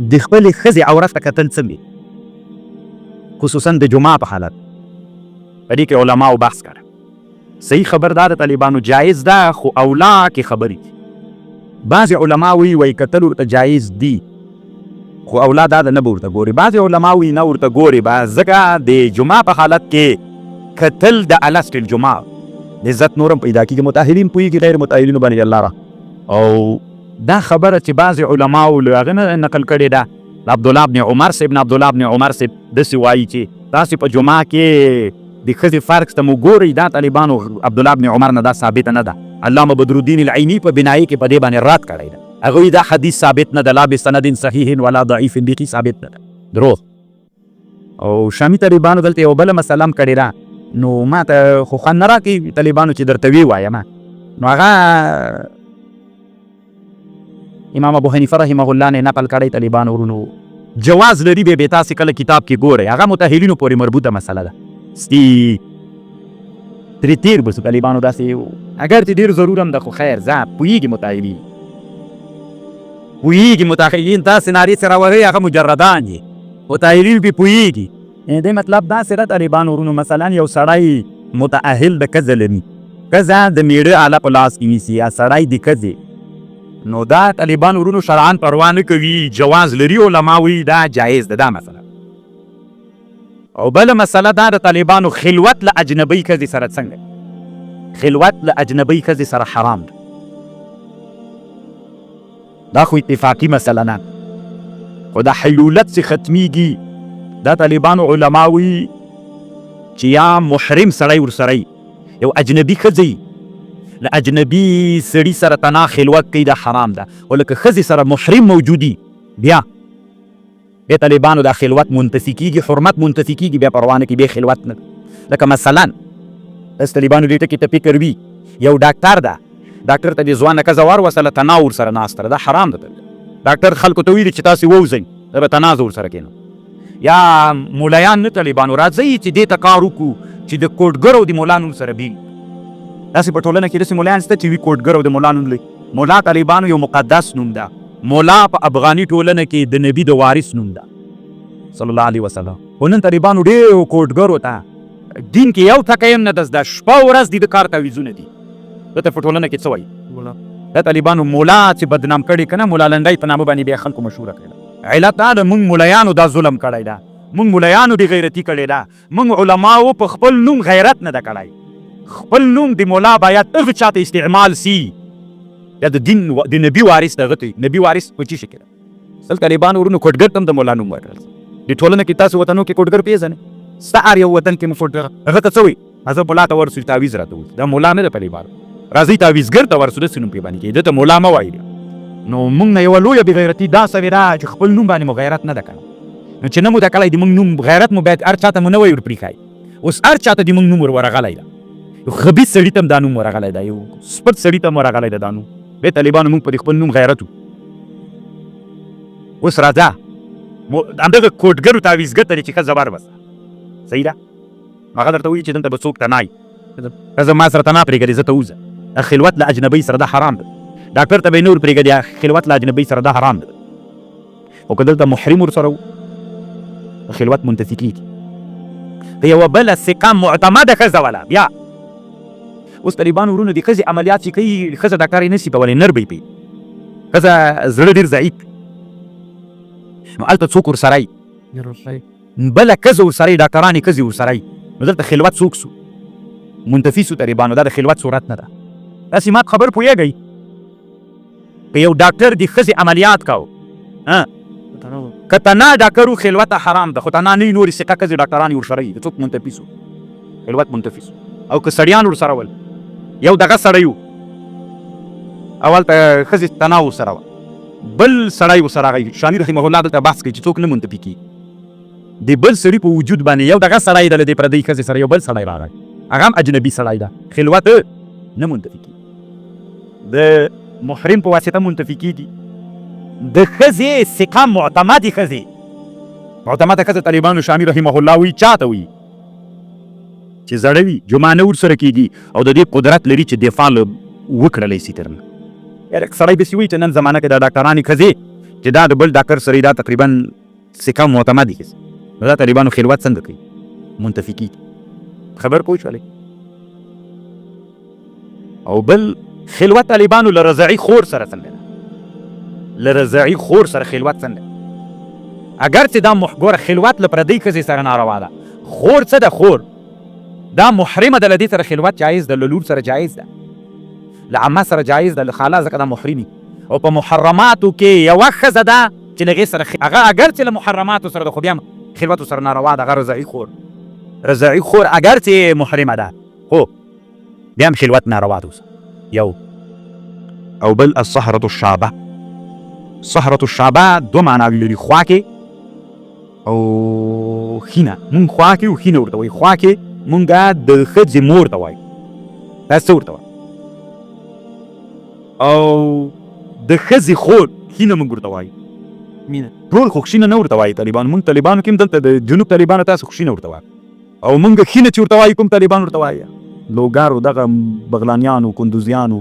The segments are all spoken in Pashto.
د خپلې ښځې عورت ته کتل څه خصوصا د جمعه په حالت په دې کې علماو بحث کړی. صحیح خبر دا د طالبانو جایز ده، خو اولا کې خبرې دي. بعضې علما وایي کتل ورته جایز دي، خو اولا دا ده نه به ورته ګوري. بعضې علما وایي نه ورته ګوري به، ځکه د جمعه په حالت کې کتل د الست الجمعه عزت نورم پیدا کېږي. متأهلین پوهېږي، غیر متأهلینو باندې الله را. او دا خبره چې بعضې علماو له هغه نه نقل کړې ده، عبدالله بن عمر صاحب نه عبدالله بن عمر صاحب داسې وایي چې تاسې په جمعه کې د ښځې فرق ته مو ګورئ. دا طالبانو عبدالله بن عمر نه دا ثابته نه ده. علامه بدرالدین العیني په بنایي کې په دې باندې رد کړی ده. هغوی دا حدیث ثابت نه ده، لا بسند صحیح ولا ضعیف، بیخي ثابت نه ده، دروغ. او شامي طالبانو دلته یو بله مسله هم کړې ده، نو ما ته خو خوند نه راکوي طالبانو چې درته ووایم. نو هغه امام ابو حنیفه رحمه الله نه نقل کړی طالبانو ورونو جواز لري. به تاسې کله کتاب کې ګورئ، هغه متأهلینو پورې مربوطه مسله ده. ستی ترې تېر بسو طالبانو داسې اگر چې ډېر ضرور هم ده، خو خیر ځه پوهېږي متأهلین، پوهېږي متأهلین، تاسې نارې سره وهئ هغه مجردان دي، متأهلین پرې پوهېږي. دې مطلب داسې ده طالبانو ورونو، مثلا یو سړی متأهل د ښځه لري، ښځه د میړه آله په لاس کې نیسي، یا سړی د ښځې، نو دا طالبانو ورونو شرعاً پروا نه کوي، جواز لري. علما وایي دا جایز ده دا مسله. او بله مسله دا د طالبانو خلوت له اجنبۍ ښځې سره څنګه، خلوت له اجنبۍ ښځې سره حرام ده. دا خو اتفاقي مسله نه، خو د حلولت چې ختمیږي دا طالبانو علما وایي چې یا محرم سړی ورسره یو اجنبي ښځه له اجنبي سړي سره تنا خلوت کوي، دا حرام ده. او لکه ښځې سره محرم موجودي بیا بیا طالبانو دا خلوت منتفي کېږي، حرمت منتفي کېږي، بیا پروا نه کوي، بیا خلوت نه. لکه مثلا داسې طالبانو دې ټکي ته فکر وي، یو ډاکټر ده، ډاکټر ته دې ځوانه ښځه ورسله تنا ورسره ناسته ده، دا حرام ده. ډاکټر خلکو ته ویلي چې تاسې ووځئ، دا به تنا زه ورسره کېنم. یا مولیان نه طالبانو راځئ چې دې ته کار وکړو چې د کوډګرو د مولا نوم سره بېل. داسې په ټولنه کې داسې مولیان شته چې وي کوډګر او د مولا نوم لري. مولا طالبانو یو مقدس نوم ده. مولا په افغاني ټولنه کې د نبي د وارث نوم ده صلی الله علیه وسلم. خو نن طالبانو ډېرو کوډګرو ته دین کې یو ټکی هم نه ده زده، شپه ورځ د کار تعویضونه دي. دته په ټولنه کې څه وایي دا طالبانو مولا چې بدنام کړي که نه، مولا لنډۍ په نامه باندې بیا خلکو مشهوره کړې ده. علت دا ده موږ مولایانو دا ظلم کړی ده، موږ مولایانو دې غیرتي کړې ده، موږ علماو په خپل نوم غیرت نه ده کړی. خپل نوم د مولا باید هغه چاته استعمال سي یا د دین د نبي وارث دغه ته نبي وارث په چی شکل سل طالبان ورونو کوډګر تم د مولا نوم ورکړل. د ټولنه کې تاسو وطنو کې کوډګر پیژنئ، ستار یو وطن کې مو کوډګر هغه ته څه وایي، هغه مولا ته ورسو تعویض راته وایي، دا مولا نه ده طالبان. راځي تعویضګر ته ورسو داسې نوم پې باندې کېږي، دته مولا مه وایي. نو موږ نه یوه لویه بېغیرتي دا سوې ده چې خپل نوم باندې مو غیرت نه ده کړی. نو چې نه مو ده کړی د موږ نوم غیرت مو باید هر چاته مو نه وایي ورپرېښایي. اوس هر چاته د موږ نوم ورغلی ده، یو خبیث سړي ته هم دا نوم ورغلی ده، یو سپټ سړي ته هم ورغلی ده دا نوم. بیا طالبانو موږ په خپل نوم غیرت وو. اوس راځه همدغه کوډګرو تعویضګر ته دې چې ښځه وربسه، صحیح ده. هغه درته وایي چې دلته به څوک ته نه وي، ښځه ما سره ته نه پرېږدې، زه ته وځه. خلوت له اجنبۍ سره دا حرام ده. ډاکټر ته به یې نه ورپرېږدې، خلوت له اجنبۍ سره دا حرام ده. خو که دلته محرم ورسره و خلوت منتفي کېږي. که یوه بله ثقه معتمده ښځه وله بیا اوس طالبانو ورونو د ښځې عملیات چې کوي، ښځه دا کار یې نشي کولی، نر به یې کوي، ښځه زړه ډېر ضعیف، نو هلته څوک ورسره یي، بله ښځه ورسره یي، ډاکټرانې ښځې ورسره یي، نو دلته خلوت څوک سو، منتفي سو طالبانو. دا د خلوت صورت نه ده. داسې مات خبر پوهېږئ، که یو ډاکټر د ښځې عملیات کو که تنا ډاکټر و خلوت حرام ده، خو تنا نه وي نورې ثقه ښځې ډاکټرانې ورسره یي، څوک منتفي سو، خلوت منتفي سو. او که سړیان ورسره ول، یو دغه سړی و او هلته ښځې تنا ورسره وه، بل سړی ورسره راغی. شامي رحمه الله دلته بحث کوي چې څوک نه منتفي کېږي. د بل سړي په وجود باندې یو دغه سړی ده، له دې پردۍ ښځې سره یو بل سړی راغی، هغه هم اجنبي سړی ده، خلوت نه منتفي کېږي. د محرم په واسطه منتفي کېږي. د ښځې ثقه معتمدې ښځې، معتمده ښځه طالبانو شامي رحمه الله وایي چاته وایي چې زړه وي، جمعه نه ورسره کېږي او د دې قدرت لري چې دفاع وکړلی سي تر نه. یاره سړی داسې وایي چې نن زمانه کې د ډاکټرانې ښځې چې دا د بل ډاکټر سره دا تقریبا سکه معتمدي نو دا طالبانو خلوت څنګه کوي منتفي کیږي خبر پوه شولې او بل خلوت طالبانو له رضاعي خور سره څنګه له رضاعي خور سره خلوت څنګه اگر چې دا محګوره خلوت له پردۍ ښځې سره ناروا ده خور څه ده خور دا محرمه ده له دې سره خلوت جایز ده له لور سره جایز ده له عمه سره جایز ده له خاله ځکه دا محرمي او په محرماتو کې یوه ښځه ده چې له هغې سره هغه اگر چې له محرماتو سره ده خو بیا خلوتو سره ناروا ده هغه رضاعي خور رضاعي خور اگر چې محرمه ده خو بیا هم خلوت ناروا ده یو او بل الصهرة الشعبه صهرة الشعبه دو معناوي لري خواکې او خینه مونږ خواکې او خینه ورته وایي خواکې مونږه د ښځې مور ته وایو تاسو څه ورته وایي او د ښځې خور خینه مونږ ورته وایو مینه ټول خو خشینه نه ورته وایي طالبانو مونږ طالبانو کې هم دلته د جنوب طالبانو تاسو خشینه ورته وایي او مونږ خینه چې ورته وایي کوم طالبان ورته وایي لوګارو دغه بغلانیانو کندوزیانو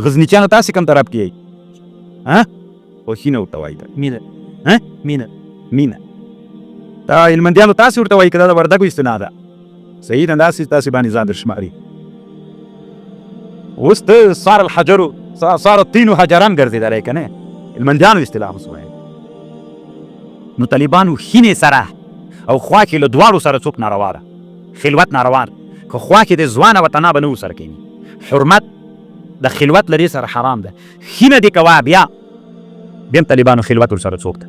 غزنیچیانو تاسې کوم طرف کې یئ ها خو خینه ورته وایي مینه ها مینه دا هلمندیانو تاسې ورته وایي که دا د وردګو اصطلاح ده صحیح ده داسې تاسې باندې ځان در شماري اوس ته صار الحجرو صار الطینو حجران ګرځېدلی که نه هلمندیانو اصطلاح اوس وایي نو طالبانو خینې سره او خوا کې له دواړو سره څوک ناروا ده خلوت ناروا ده که خوا کې د ځوانه وطنه به نه ورسره کوي حرمت د خلوت له دې سره حرام ده خینه دې کوه بیا هم طالبانو خلوت ورسره څوک ده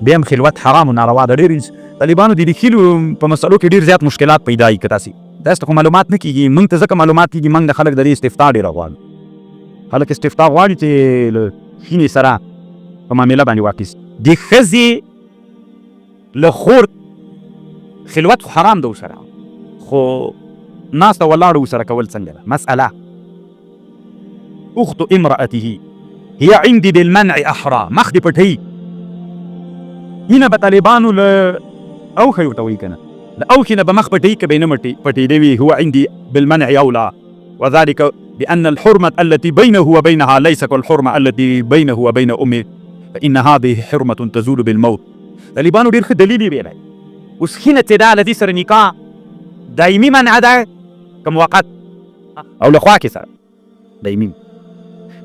بیا هم خلوت حرام و ناروا ده ډېر طالبانو د دې خیلو په مسلو کې ډېر زیات مشکلات پیدا وي که تاسې داسې خو معلومات نه کېږي موږ ته ځکه معلومات کېږي موږ د خلک د دې استفتاء ډېره غواړو خلک استفتاء غواړي چې له خینې سره په معامله باندې واقع سي د ښځې له خور خلوت خو حرام ده ورسره خو ناسته ولاړه ورسره کول څنګه ده مسأله اخت امرأته هي عندي بالمنع احرى مخ دې پټوي هینه به طالبانو له اوښی ورته وایي که نه له اوښې نه به مخ پټوي که به یې نه پټېدی وي هو عندي بالمنع اولى وذلك بأن الحرمة التي بينه وبينها ليس كالحرمة التي بينه وبين أمه فإن هذه حرمة تزول بالموت طالبانو ډېر ښه دلیل یې ویلی اوس خینه چې دا له دې سره نکاح دایمي منع ده که موقت او له خوا کې سره دایمي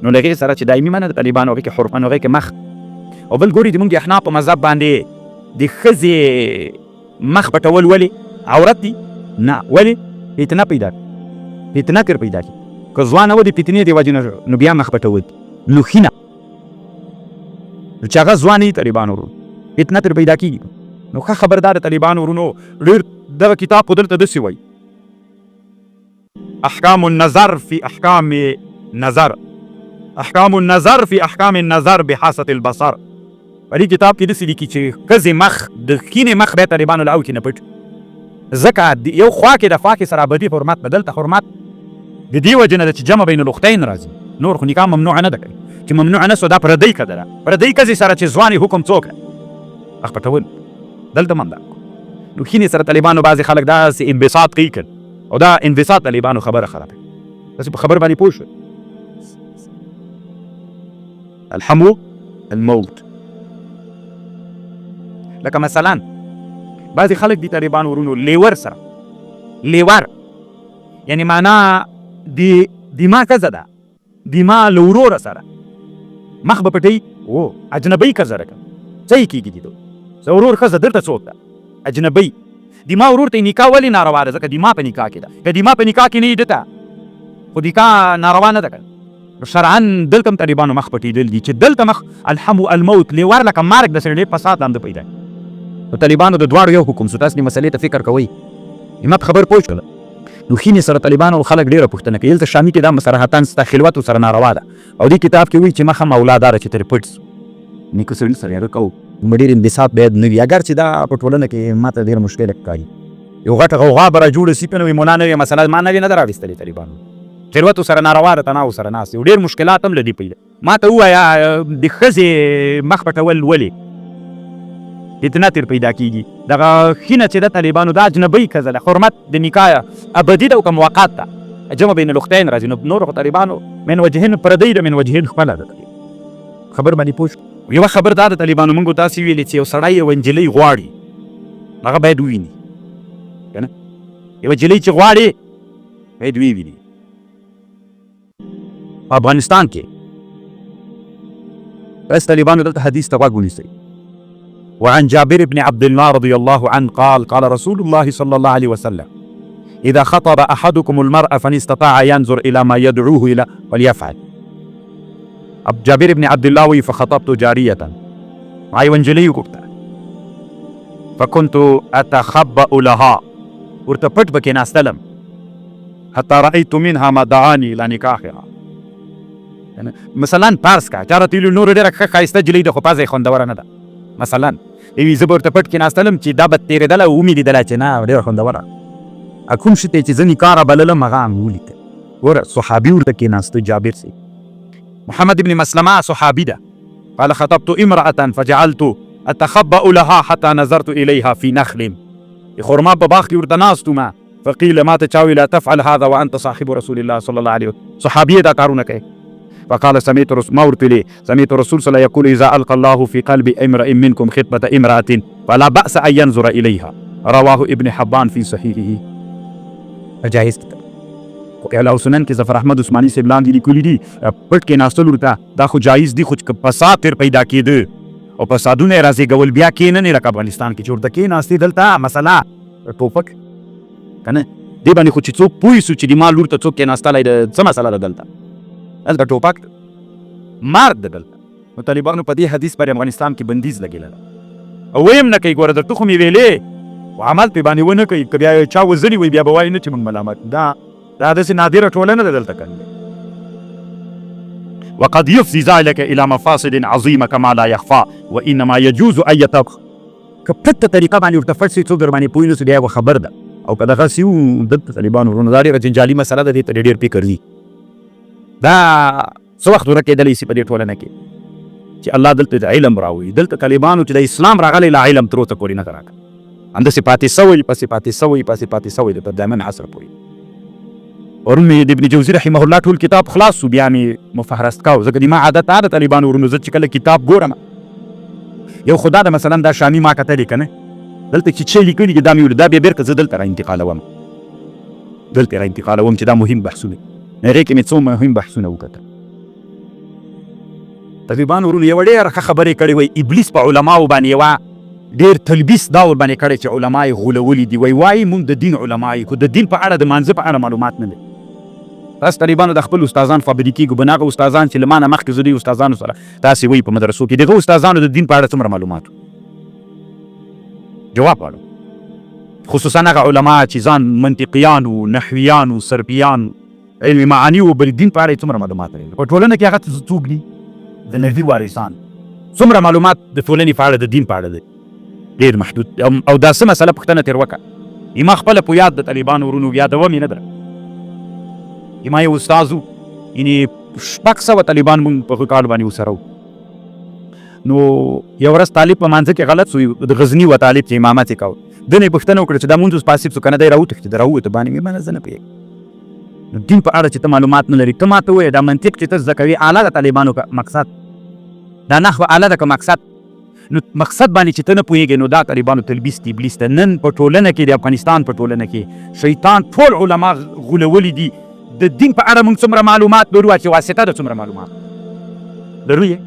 نو له هغې سره چې دایمي منع د طالبانو هغې کې حرمه نو هغې کې مخ او بل ګوري زموږ احناف په مذهب باندې د ښځې مخ پټول ولې عورت دي نه ولې فتنه پیدا فتنه تر پیدا کړي که ځوانه و د فتنې د وجې نه نو بیا مخ پټول نو خینه چې هغه ځوان یي طالبانو ورونو فتنه تر پیدا کېږي نو ښه خبردار طالبانو ورونو ډېر دغه کتاب خو دلته داسې وایي احکام النظر فی احکام نظر احکام النظر فی احکام النظر بحاسة البصر په دې کتاب کې داسې لیکي چې ښځې مخ د خینې مخ بیا طالبانو له اوښې نه پټ ځکه یو خوا کې د خوا کې سره ابدي حرمت به دلته حرمت د دې وجې نه ده چې جمع بین الاختین راځي نور خو نکاح ممنوعه نه ده کړې چې ممنوعه نه سو دا پردۍ ښځه ده پردۍ ښځې سره چې ځوانې حکم څوک ده مخ پټول دلته هم ده نو خینې سره طالبانو بعضې خلک داسې انبساط کوي کړ او دا انبساط طالبانو خبره خرابوي داسې په خبر باندې پوه شوئ الحمو الموت لکه مثلا بعضې خلک دي طالبانو ورونو لیور سره لیور یعنی معنا دما ښځه ده دما له وروره سره مخ به پټوي او اجنبۍ ښځه راکړه څه یې کېږي دي څه ورور ښځه درته څوک ده اجنبۍ دما ورور ته نکاح ولې ناروا ده ځکه دما په نکاح کې ده که دما په نکاح کې نه وي ده ته خو نکاح ناروا نه ده که شرعا دلته هم طالبانو مخ پټېدل دي چې دلته مخ الحمو الموت لیور لکه مرګ د سړي ډېر فساد لاندې پیدا نو طالبانو د دواړو یو حکم سو تاسو دې مسلې ته فکر کوئ ما په خبر پوه شول نو خینې سره طالبانو خلک ډېره پوښتنه کوي دلته شامي کې دا صراحتاً ستا خلوت ورسره ناروا ده او دې کتاب کې وایي چې مخ هم اولاداره چې ترې پټ سو نیکه سړي سره هغه کوو نو ډېر انبساط باید نه وي اگر چې دا په ټولنه کې ما ته ډېر مشکل ښکاري یو غټه غوغا به راجوړه سي په نو مولا نوې مسله ما نوې نه ده راویستلې طالبانو خلوت ورسره ناروا ده تناو سره ناست یو ډېر مشکلات هم له دې پیدا ما ته ووایه د ښځې مخ پټول ولې فتنه تر پیدا کېږي دغه خینه چې ده طالبانو دا اجنبۍ ښځه ده حرمت د نکاح ابدي ده او که موقت ده جمع بین الاختین راځي نو نور خو طالبانو من وجهین پردۍ ده من وجهین خپله ده خبر باندې پوه شو. یوه خبر دا د طالبانو موږ داسې ویلې چې یو سړی یوه نجلۍ غواړي هغه باید وویني که نه یوه نجلۍ چې غواړي باید وویني. په افغانستان کې بس طالبانو دلته حدیث ته غوږ ونیسئ. وعن جابر بن عبد الله رضي الله عنه قال قال رسول الله صلى الله عليه وسلم إذا خطب أحدكم المرأة فإن استطاع ينظر إلى ما يدعوه إلى فليفعل. جابر بن عبد الله فخطبت جارية معي ونجلي وقبتها فكنت أتخبأ لها ورته پټ پکې ناستلم حتى رأيت منها ما دعاني إلى نکاحها. مثلا پارس کا چاره تیلو نور ډېره ښه ښایسته جلۍ ده خو پازه یې خوندوره نه ده. مثلا یوې زه به ورته پټ کې ناستلم چې دا به تېرېدله ومې لیدله چې نه ډېره خوندوره کوم شي ته چې زه نکاح رابللم هغه هم ولیده. ګوره صحابي ورته کېناسته جابر سي. محمد بن مسلمه صحابي ده. قال خطبت امرأة فجعلت أتخبأ لها حتى نظرت إليها في نخل. خرما په باغ کې ورته ناست وم فقيل ما ته چا ویل لا تفعل هذا وأنت صاحب رسول الله صلى الله عليه وسلم. صحابي دا کارونه کوي. فقال سمعت رسول ما ورته سمعت رسول صلى الله يقول إذا ألقى الله في قلب امرئ منكم خطبة امرأة فلا بأس أن ينظر إليها. رواه ابن حبان في صحيحه. جایز کتاب اعلان سنن کې ظفر احمد عثماني صاحب لاندې لیکلي دي پټ کې ناستل ورته دا خو جایز دي خو چې فساد تر پیدا کېده او فسادونه راځي ګول بیا کېنه نه لکه افغانستان کې چې ورته کېناستې دلته مسله ټوپک که نه دې باندې خو چې څوک پوه سو چې د ما لور ته څوک کېناستلی ده څه مسله ده دلته ټوپک مرګ ده دلته. نو طالبانو په دې حدیث پر افغانستان کې بندیز لګېدله او ویم نه کوي. ګوره درته خو مې ویلې و عمل پې باندې ونه کوي که بیا چا وزلي وي بیا به وایي نه چې موږ ملامت دا داسې نادره ټولنه ده دلته کنه. وقد يفضي ذلك الى مفاسد عظيمه كما لا يخفى وانما يجوز ان يتبخ که پټه طریقه باندې ورته فټ شي څوک در باندې پوه نه سو بیا یوه خبر ده او که دغسې و دلته طالبانو ورونه دا ډېره جنجالي مسله ده دې ته ډېر فکر ځي. دا څه وخت ورکېدلی سي په دې ټولنه کې چې الله دلته د علم راوړي. دلته طالبانو چې د اسلام راغلی لا علم تر اوسه پورې نه ده راکړی همداسې پاتې سوی پسې پاتې سوی پسې پاتې سوی د تر دامن عصر پورې. ورون مې د ابن جوزي رحمه الله ټول کتاب خلاص سو بیا مې مفهرست کاو ځکه د ما عادت ده د طالبانو ورونو زه چې کله کتاب ګورم یو خو دا ده مثلا دا شامي ما کتلی که نه دلته چې څه لیکلي دي دا مې ولید دا بیا بېرته زه دلته را انتقالوم چې دا مهم بحثونه هغې کې مې څو مهم بحثونه وکتل. طالبانو ورونو یوه ډېره ښه خبرې کړې وایي ابلیس په علماو باندې یوه ډېر تلبیس دا ورباندې کړی چې علما یې غولولي دي. وایي مونږ د دین علما یو خو د دین په اړه د مانځه په اړه معلومات نه لري. تاسو طالبانو د خپل استادان فابریکې ګو بناغه استادان چې له ما نه مخکې زه دوی استادانو سره تاسې وایي په مدرسو کې دغه استادانو د دین په اړه څومره معلومات جواب غواړم خصوصا هغه علما چې ځان منطقیان و نحویان و صرفیان علم معانی و بل دین په اړه څومره معلومات لري. په ټولنه کې هغه څوک دي د نحوي وارثان څومره معلومات د ټولنې په اړه د دین په اړه دی ډېر محدود او دا څه مسله پوښتنه ترې وکړه. ما خپله په یاد د طالبانو ورونو یادوم یې نه ده. ما یو استاذ و یعنې 600 طالبان مونږ په هغه کال باندې ورسره وو. نو یو ورځ طالب په مانځه کې غلط سو د غزني و طالب چې امامت یې کاوه ده نه یې پوښتنه وکړه چې دا مونځ اوس پاسب سو که نه دی راوتښتېد راووته باندې مې زه نه پوهېږم. نو دین په اړه چې ته معلومات نه لري ته ما ته ووایه دا منطق چې ته زده کوې اعلی د طالبانو مقصد دا نحوه اعلی ده که مقصد نو مقصد باندې چې ته نه پوهېږې نو دا طالبانو تلبیس تبلیس ده. نن په ټولنه کې د افغانستان په ټولنه کې شیطان ټول علما غولولي دي. د دین په اړه موږ څومره معلومات لرو چې واسطه ده څومره معلومات لرو یې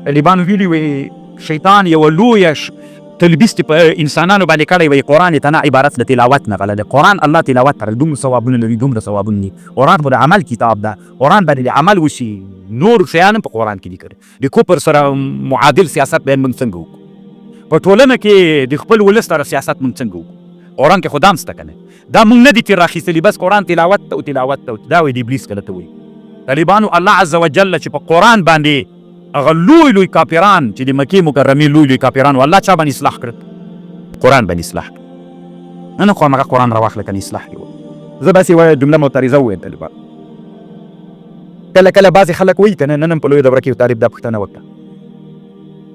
طالبانو ویلي وی شیطان یوه لویه تلبیس چې په انسانانو باندې کړی وی قرآن یې تنه عبارت د تلاوت نه غله دی. قرآن الله تلاوت کړی دومره ثوابونه لري دومره ثوابونه دي. قرآن خو د عمل کتاب ده. قرآن باندې د عمل وشي نور شیان په قرآن کې دي کړي. د کفر سره معادل سیاست باید موږ څنګه وکړو په ټولنه کې د خپل ولس سره سیاست موږ څنګه وکړو. قرآن کې خو دا هم شته که نه دا موږ نه دي ترې راخیستلي بس قرآن تلاوت ته تلاوت ته دا وایي د ابلیس کله ته وایي. طالبانو الله عز وجل چې په قرآن باندې هغه لوی لوی کافران چې د مکې مکرمې لوی لوی کافران والله چا باندې اصلاح کړل قرآن باندې اصلاح کړل. نه خو همغه قرآن راواخله کنه اصلاح یې زه بس یوه جمله معترضه ووایم طالبان کله کله بعضې خلک وایي که نه نن هم په لویه دوره کې یو طالب دا پوښتنه وکړه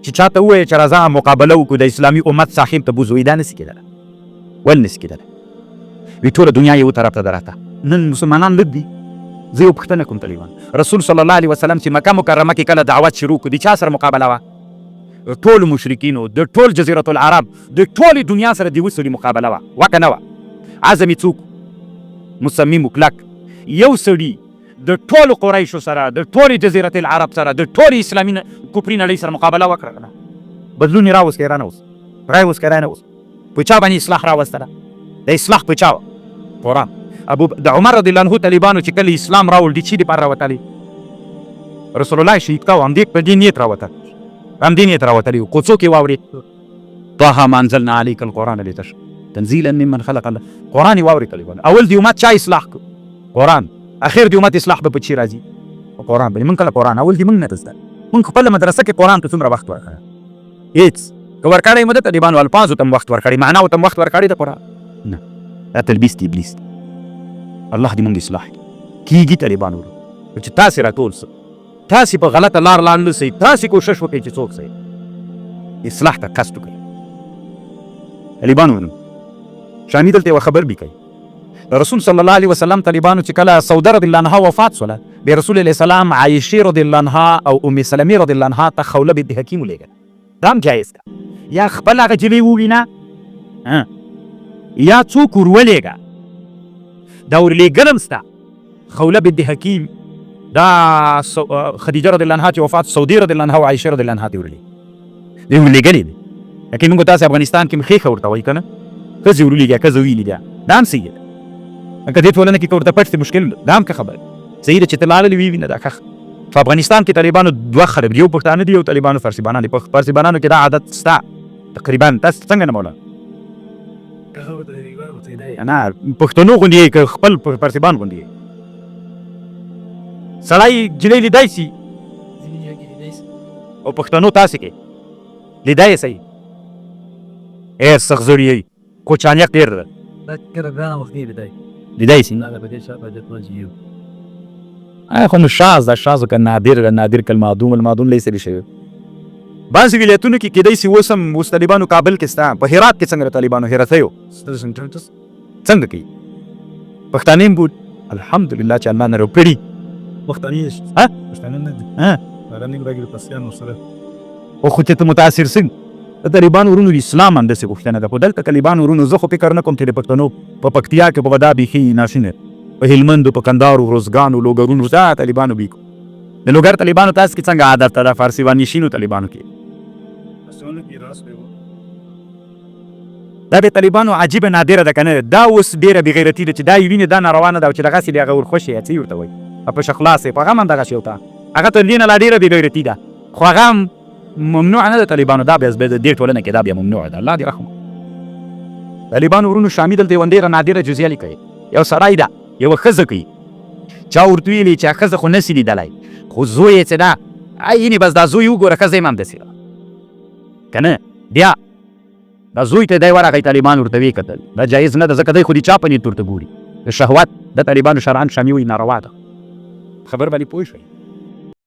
چې چا ته ووایه چې راځه مقابله وکړو د اسلامي امت صاحب ته بوځو دا نسي کېدلی ولې نسي کېدلی وی ټوله دنیا یو طرف ته ده راته نن مسلمانان لږ دي زه یو پوښتنه کوم طالبان، رسول صلی الله علیه وسلم چې مکه مکرمه کې کله دعوت شروع کړو د چا سره مقابله وه؟ ټولو مشرکینو، د ټول جزیرة العرب، د ټولې دنیا سره د یوه سړي مقابله وه که نه وه؟ عزم یې څوک؟ مصمم کلک یو سړي د ټولو قریشو سره، د ټولې جزیرة العرب سره، د ټولې اسلامي کفري نړۍ سره مقابله وکړه که نه؟ بدلون یې راوست که یې رانوست؟ راوست که رانوست؟ په چا باندې اصلاح راوستله؟ د اصلاح په چا وه؟ قرآن. د عمر رضی الله عنه طالبانو چې کله اسلام راوړ د چي دپاره راوتلی؟ رسول الله شهید کا و همدې په دې نیت راوتل، همدې نیت راوتلی و. خو څوک یې واورېد؟ طه ما انزلنا علیک القرآن لتشقى تنزیلا ممن خلق الله. قرآن یې واورېد طالبانو. اول د امت چا اصلاح کړو؟ قرآن. اخر د امت اصلاح به په چی راځي؟ په قرآن باندې. موږ کله قرآن اول د موږ نه زده، موږ خپله مدرسه کې قرآن ته څومره وخت ورکړی؟ هېڅ. که ورکړی مو د طالبانو الفاظو ته م وخت ورکړی، معناو ته م وخت ورکړی د قرآن؟ نه، دا تلبیس د ابلیس دی. الله دې موږ اصلاح کېږي طالبانو چې تاسې راټول سه، تاسې په غلطه لار لاړ نه سئ، تاسې کوشش وکړئ چې څوک سئ اصلاح ته قصد وکړئ. طالبانو ونو شامي دلته یوه خبر بي کوي، رسول صلی الله علیه وسلم طالبانو چې کله سوده رضی الله عنها وفات شوله، بیا رسول علیه السلام عایشې رضی الله عنها او ام سلمې رضی الله عنها ته خوله بنت حکیم ولیږله. دا هم جایز ده، یا خپل هغه جلۍ ووینه یا څوک ور ولېږه، دا ورلېږل هم سته. خوله بنت حکیم دا خدیجه رضی الله عنها چې وفات، سعودي رضی الله عنها او عایشه رضی الله عنها ته ورلېږي، دوی ورلېږلې دي. لکن موږ تاسې افغانستان کې خېښه ورته وایي که نه، ښځې ورولېږه، ښځه ویلې ده، دا هم صحیح ده. که دې ټولنه کې که ورته پټ دی مشکل دا هم ښه خبره صحیح ده چې ته لاړلې ووینه دا ښه. په افغانستان کې طالبانو دوه خلک دي، یو پښتانه دي، یو طالبانو فارسیبانان دي. په فارسیبانانو کې دا عادت شته تقریبا. تاسې څنګه نه مولانا؟ نه پښتنو غوندې یې که خپل فارسیبان غوندې یې سړی جلۍ لیدی سي او پښتنو تاسې کې لیدی یې صحیح سخزړي یې کوچانیک ډېر ده لیدی سي. خو نو شاذ ده، شاذ که نادر، نادر کالمعدوم، المعدوم لیس بشیء. بعضې ولایتونو کې کیدی سي اوس هم اوس طالبانو کابل کې سته. په هرات کې څنګه طالبانو هراتیو څنګه کوي؟ پښتانه هم بود الحمدلله چې الله نه روکړي. پښتانه خو چې ته متاثر څنګه د طالبانو ورونو د اسلام هم داسې غوښتنه ده. خو دلته طالبانو ورونو زه خو فکر نه کوم چې د پښتنو په پکتیا کې به دا بیخي ناشونې، په هلمندو، په کندهارو، روزګانو، لوګرونو دا طالبانو بیکو. د لوګر طالبانو تاسو کې څنګه عادت ده؟ فارسي وانیشینو طالبانو کې دا به طالبانو عجیبه نادره ده که نه؟ دا اوس ډېره بېغیرتي ده چې دا یې وینې دا ناروا نه ده او چې دغسې د هغه ورخوشې یا څه ورته وایي په شخلاصې په هغه هم همدغسې یو ته هغه تر دې نه لا ډېره بېغیرتي ده، خو هغه هم ممنوع نه ده طالبانو. دا بیا د دې ټولنه کې دا بیا ممنوع ده. الله دې رحم. طالبانو ورونو شامي دلته یوه ډېره نادره جزیه لیکوي. یو سړی ده، یوه ښځه کوي، چا ورته ویلي چې ښځه خو نسي لیدلی، خو زوی یې چې ده یعنې بس دا زوی وګوره ښځه یې هم همداسې ده که نه. بیا دا زوی ته دی ورغی، طالبان ورته ویې کتل دا جایز نه ده، ځکه دی خو د چا په نیت ورته ګوري. د شهوت د طالبانو شرعن شامي وایي ناروا ده. خبر باندې پوه شئ.